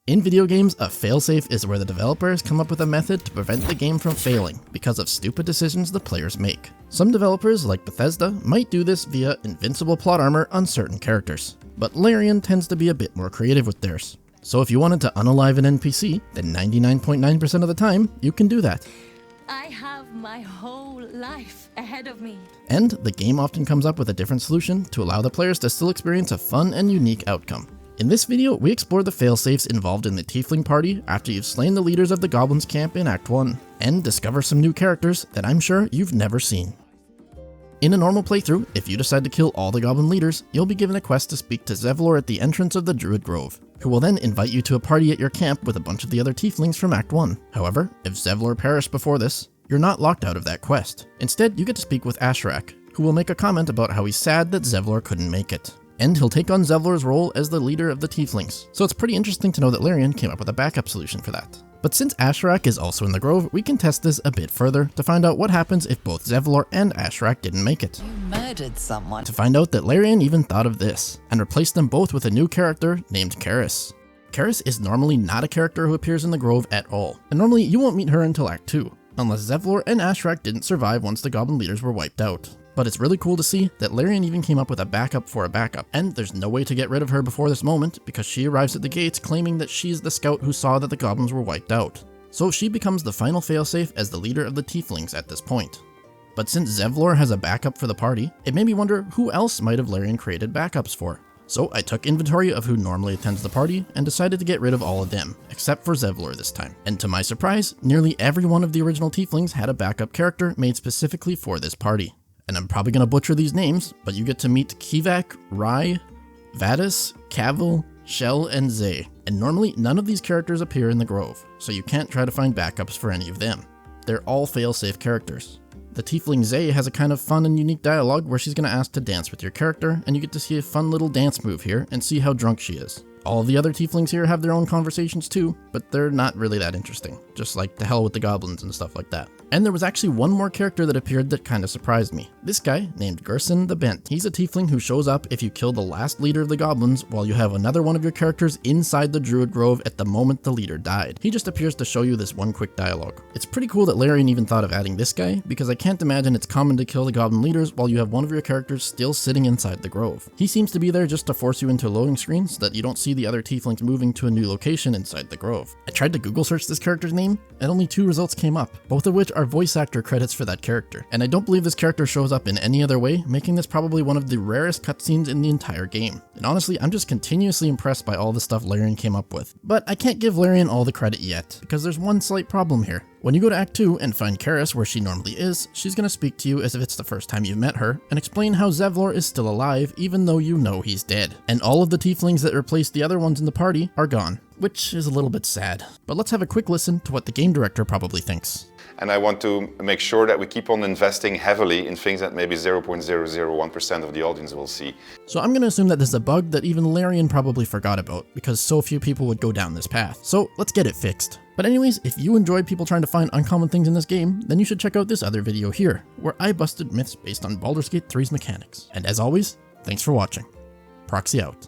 In video games, a failsafe is where the developers come up with a method to prevent the game from failing because of stupid decisions the players make. Some developers, like Bethesda, might do this via invincible plot armor on certain characters, but Larian tends to be a bit more creative with theirs. So if you wanted to unalive an NPC, then 99.9% of the time, you can do that. I have my whole life ahead of me. And the game often comes up with a different solution to allow the players to still experience a fun and unique outcome. In this video, we explore the failsafes involved in the Tiefling party after you've slain the leaders of the Goblins camp in Act 1, and discover some new characters that I'm sure you've never seen. In a normal playthrough, if you decide to kill all the Goblin leaders, you'll be given a quest to speak to Zevlor at the entrance of the Druid Grove, who will then invite you to a party at your camp with a bunch of the other Tieflings from Act 1. However, if Zevlor perished before this, you're not locked out of that quest. Instead, you get to speak with Ashrak, who will make a comment about how he's sad that Zevlor couldn't make it. And he'll take on Zevlor's role as the leader of the Tieflings. So it's pretty interesting to know that Larian came up with a backup solution for that. But since Ashrak is also in the Grove, we can test this a bit further to find out what happens if both Zevlor and Ashrak didn't make it. You murdered someone. To find out that Larian even thought of this, and replaced them both with a new character named Karis. Karis is normally not a character who appears in the Grove at all, and normally you won't meet her until Act 2, unless Zevlor and Ashrak didn't survive once the Goblin leaders were wiped out. But it's really cool to see that Larian even came up with a backup for a backup, and there's no way to get rid of her before this moment because she arrives at the gates claiming that she's the scout who saw that the goblins were wiped out. So she becomes the final failsafe as the leader of the Tieflings at this point. But since Zevlor has a backup for the party, it made me wonder who else might have Larian created backups for. So I took inventory of who normally attends the party and decided to get rid of all of them, except for Zevlor this time. And to my surprise, nearly every one of the original Tieflings had a backup character made specifically for this party. And I'm probably going to butcher these names, but you get to meet Kivak, Rai, Vadis, Kavil, Shell, and Zay. And normally none of these characters appear in the Grove, so you can't try to find backups for any of them. They're all failsafe characters. The Tiefling Zay has a kind of fun and unique dialogue where she's going to ask to dance with your character, and you get to see a fun little dance move here and see how drunk she is. All of the other Tieflings here have their own conversations too, but they're not really that interesting, just like the hell with the goblins and stuff like that. And there was actually one more character that appeared that kind of surprised me. This guy, named Gerson The Bent. He's a Tiefling who shows up if you kill the last leader of the goblins while you have another one of your characters inside the Druid Grove at the moment the leader died. He just appears to show you this one quick dialogue. It's pretty cool that Larian even thought of adding this guy, because I can't imagine it's common to kill the goblin leaders while you have one of your characters still sitting inside the Grove. He seems to be there just to force you into a loading screen so that you don't see the other Tieflings moving to a new location inside the Grove. I tried to Google search this character's name, and only 2 results came up, both of which are voice actor credits for that character. And I don't believe this character shows up in any other way, making this probably one of the rarest cutscenes in the entire game. And honestly, I'm just continuously impressed by all the stuff Larian came up with. But I can't give Larian all the credit yet, because there's one slight problem here. When you go to Act 2 and find Karis where she normally is, she's going to speak to you as if it's the first time you've met her, and explain how Zevlor is still alive even though you know he's dead. And all of the Tieflings that replaced the other ones in the party are gone, which is a little bit sad. But let's have a quick listen to what the game director probably thinks. And I want to make sure that we keep on investing heavily in things that maybe 0.001% of the audience will see. So I'm going to assume that this is a bug that even Larian probably forgot about, because so few people would go down this path. So let's get it fixed. But anyways, if you enjoy people trying to find uncommon things in this game, then you should check out this other video here, where I busted myths based on Baldur's Gate 3's mechanics. And as always, thanks for watching. Proxy out.